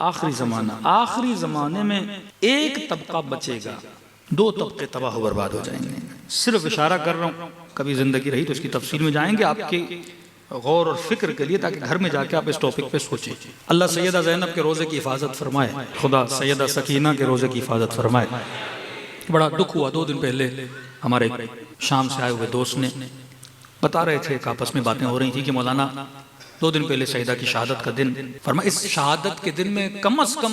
आखिरी ज़माने में एक तबका बचेगा, दो तबके तबाह बर्बाद हो जाएंगे। सिर्फ इशारा कर रहा हूँ, कभी ज़िंदगी रही तो इसकी तफसील में जाएंगे आपके गौर और फिक्र के लिए, ताकि घर में जाके आप इस टॉपिक पे सोचें। अल्लाह सैयदा ज़ैनब के रोज़े की हिफाजत फरमाए, खुदा सैयदा सकीना के रोज़े की हिफाजत फरमाए। बड़ा दुख हुआ, 2 दिन पहले हमारे शाम से आए हुए दोस्त ने बता रहे थे, आपस में बातें हो रही थी कि मौलाना 2 दिन पहले सैयदा की शहादत का दिन, फरमा इस शहादत के दिन में कम से कम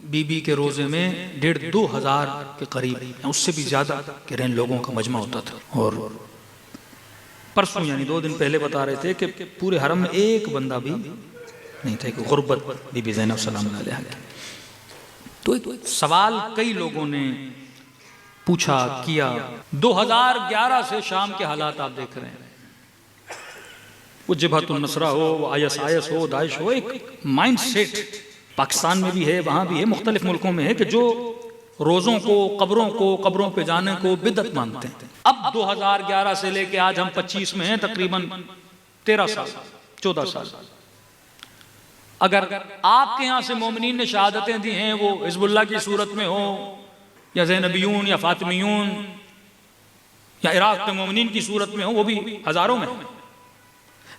बीबी के रोजे में 1,500-2 हज़ार के करीब, उससे भी ज्यादा के रहन लोगों का मजमा होता था। और परसों यानी 2 दिन पहले बता रहे थे कि पूरे हरम में एक बंदा भी नहीं था, कि गुर्बत बीबी ज़ैनब सलाम अलैहा की। तो सवाल कई लोगों ने पूछा किया। 2011 से शाम के हालात आप देख रहे हैं, वो जबहतुन नुसरा हो, वो IS हो, दाइश हो, एक माइंड सेट पाकिस्तान में भी है, वहाँ भी है, मुख्तलिफ मुल्कों में है कि जो रोज़ों को, कब्रों पे जाने को बिदअत मानते हैं। अब 2011 से लेके आज हम 25 में हैं, तकरीबन 13 साल 14 साल। अगर आपके यहाँ से मोमिनीन ने शहादतें दी हैं, वो हिज़्बुल्लाह की सूरत में हो, या ज़ैनबियून या फातिमियून, या इराक़ के मोमिनीन की सूरत में हो, वो भी हज़ारों में,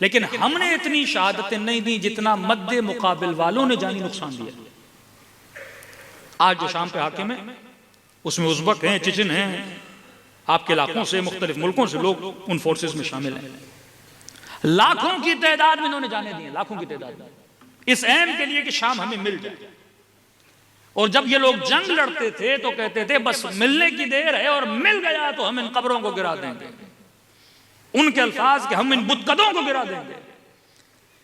लेकिन हमने इतनी शहादतें नहीं दी जितना मद्दे मुकाबिल वालों ने जानी नुकसान दिया। आज जो शाम पे हाकिम है उसमें उज़्बक हैं, चेचन हैं, आपके इलाकों से, मुख्तलिफ मुल्कों से लोग उन फोर्सेस में शामिल हैं। लाखों की तादाद में इन्होंने जाने दिए, लाखों की तादाद में, इस ऐम के लिए कि शाम हमें मिल जाए। और जब ये लोग जंग लड़ते थे तो कहते थे बस मिलने की देर है, और मिल गया तो हम इन कब्रों को गिरा देंगे। उनके अल्फाज के हम इन बुतकदों को गिरा देंगे,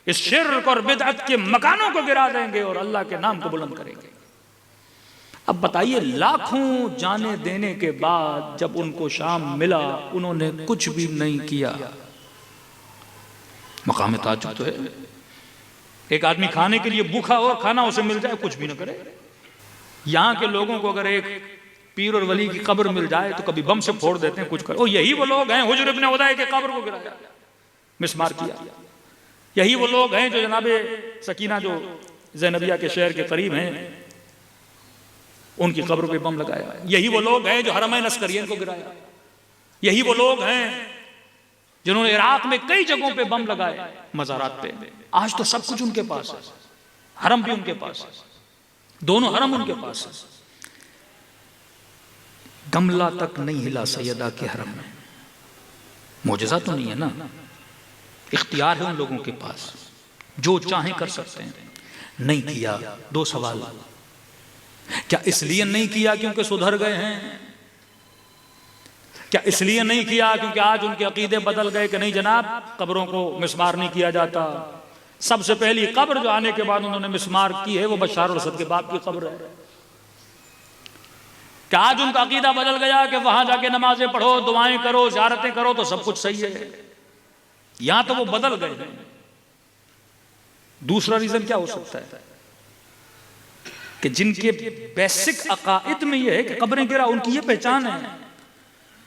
इस शिर्क और बिदअत के मकानों को गिरा देंगे और अल्लाह के नाम को बुलंद करेंगे। अब बताइए, लाखों जाने देने के बाद जब उनको शाम मिला, उन्होंने कुछ भी नहीं किया। मकाम ताज्जुब तो है, एक आदमी खाने के लिए भूखा हो, खाना उसे मिल जाए, कुछ भी ना करे। यहाँ के लोगों को अगर एक पीर और वली की कब्र मिल जाए तो कभी बम से फोड़ देते हैं, कुछ कर। और यही वो लोग हैं हुजर इब्न उदैय के कब्र को गिराया, मिसमार किया। यही वो लोग हैं जो जनाबे सकीना जो ज़ैनबिया के शहर के करीब हैं, उनकी कब्र पे बम लगाया। यही वो लोग हैं जो हरमैन अस्करियन को गिराया। यही वो लोग हैं जिन्होंने इराक में कई जगहों पे बम लगाए, मज़ारात पे। आज तो सब कुछ उनके पास है, हरम भी उनके पास है, दोनों हरम उनके पास है। गमला तक नहीं हिला सैयदा के हरम में। मोजज़ा तो नहीं है ना, इख्तियार है उन लोगों के पास, जो चाहे कर सकते हैं। नहीं किया। 2 सवाल, क्या इसलिए नहीं किया क्योंकि सुधर गए हैं? क्या इसलिए नहीं किया क्योंकि आज उनके अकीदे बदल गए कि नहीं जनाब कब्रों को मिस्मार नहीं किया जाता? सबसे पहली कब्र जो आने के बाद उन्होंने मिस्मार की है वो बशार अल असद के बाप की कब्र है। क्या आज उनका अकीदा बदल गया कि वहां जाके नमाजें पढ़ो, दुआएं करो, ज़ियारतें करो तो सब कुछ सही है? यहां तो वो बदल गए हैं। दूसरा रीजन क्या हो सकता है कि जिनके बेसिक अकाइद में ये है कि कब्रें गिरा, उनकी ये पहचान है।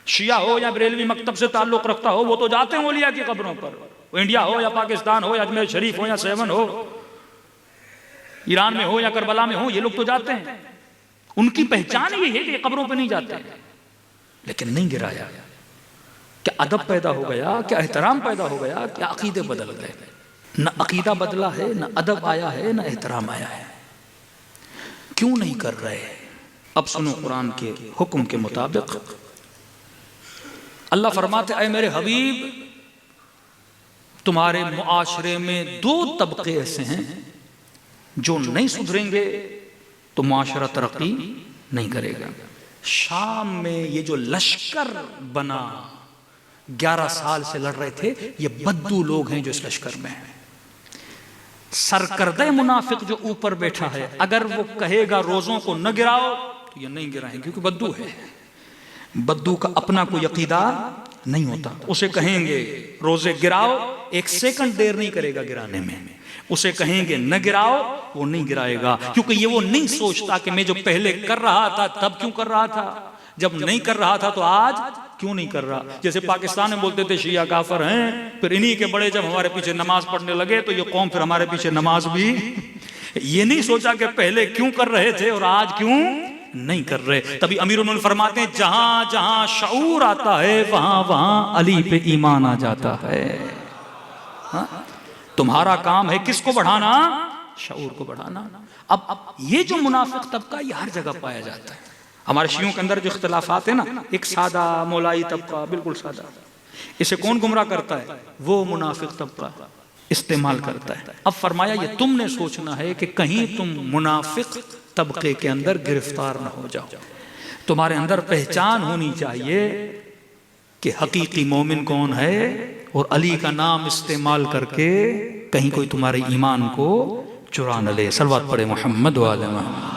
शिया हो या बरेलवी मकतब से ताल्लुक रखता हो, वो तो जाते हैं औलिया की कब्रों पर। वो इंडिया हो या पाकिस्तान हो या अजमेर शरीफ हो या 7 हो, ईरान में हो या करबला में हो, ये लोग तो जाते हैं। उनकी पहचान ये है कि कब्रों पे नहीं जाते, लेकिन नहीं गिराया। क्या अदब पैदा हो गया, क्या एहतराम पैदा हो गया, क्या अकीदे बदल गए? न अकीदा बदला है, न अदब आया है, न एहतराम आया है। क्यों नहीं कर रहे? अब सुनो कुरान के हुक्म के मुताबिक अल्लाह फरमाते, ऐ मेरे हबीब, तुम्हारे मुआशरे में 2 तबके ऐसे हैं जो नहीं सुधरेंगे तो मुआशरा तरक्की नहीं करेगा। शाम में ये जो लश्कर बना 11 साल से लड़ रहे थे, ये बद्दू लोग हैं जो इस लश्कर में हैं। सरकर्दे मुनाफिक जो ऊपर बैठा है, अगर वो कहेगा रोजों को न गिराओ तो ये नहीं गिराएंगे, क्योंकि बद्दू है। बद्दू का अपना कोई अकीदा नहीं होता। उसे कहेंगे रोजे गिराओ, 1 सेकंड देर नहीं करेगा गिराने में। उसे कहेंगे न गिराओ, वो नहीं गिराएगा, क्योंकि ये वो नहीं सोचता कि मैं जो पहले कर रहा था तब क्यों कर रहा था, जब नहीं कर रहा था तो आज क्यों नहीं कर रहा। जैसे पाकिस्तान में बोलते थे शिया काफिर हैं, फिर इन्हीं के बड़े जब हमारे पीछे नमाज पढ़ने लगे तो ये कौम फिर हमारे पीछे नमाज भी ये नहीं सोचा कि पहले क्यों कर रहे थे और आज क्यों नहीं कर रहे। तभी अमीरुल मोमिनीन फरमाते हैं जहां जहां शऊर आता है वहां वहां अली पे ईमान आ जाता है। हा? तुम्हारा काम है किसको बढ़ाना? शऊर को बढ़ाना। अब ये जो मुनाफिक तबका ये हर जगह पाया जाता है। हमारे शियों के अंदर जो इख्तिलाफात है ना, एक सादा मौलाई तबका बिल्कुल सादा, इसे कौन गुमराह करता है? वो मुनाफिक तबका इस्तेमाल करता है। अब फरमाया ये तुमने सोचना है कि कहीं तुम मुनाफिक तबके के अंदर गिरफ्तार न हो जाओ। तुम्हारे अंदर पहचान होनी चाहिए कि हकीकी मोमिन कौन है, और अली का नाम इस्तेमाल करके कहीं कोई तुम्हारे ईमान को चुरा न ले। सलवात पढ़े मोहम्मद वाले मोहम्मद।